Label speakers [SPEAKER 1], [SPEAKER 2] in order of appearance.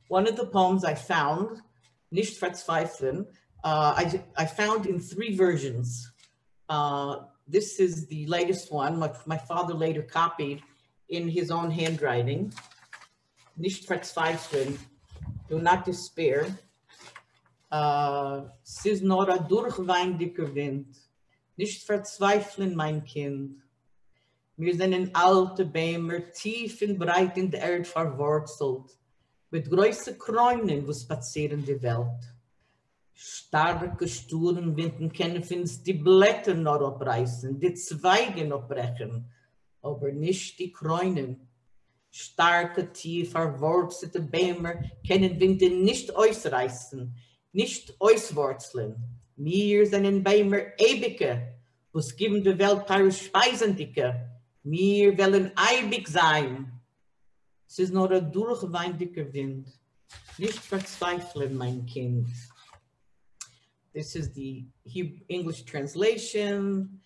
[SPEAKER 1] One of the poems I found, Nicht verzweifeln, I found in 3 versions. This is the latest one, which my father later copied in his own handwriting. Nicht verzweifeln, do not despair. Es ist nur ein durchweindiger Wind. Nicht verzweifeln, mein Kind. Wir sind in alte Bäumer, tief und breit in der Erde verwurzelt, mit großen Kräunen, wo spazieren die Welt. Starke Sturmwinden können uns die Blätter noch abreißen, die Zweige noch brechen, aber nicht die Kräunen. Starke, tief verwurzelte Bäumer können Winde nicht ausreißen, nicht auswurzeln. Wir sind in Bäumer ewige, was geben der Welt paar Speisendicke. Wir wollen eibig sein. Es ist nur ein durchweindiger Wind. Nicht verzweifeln, mein Kind. This is the English translation.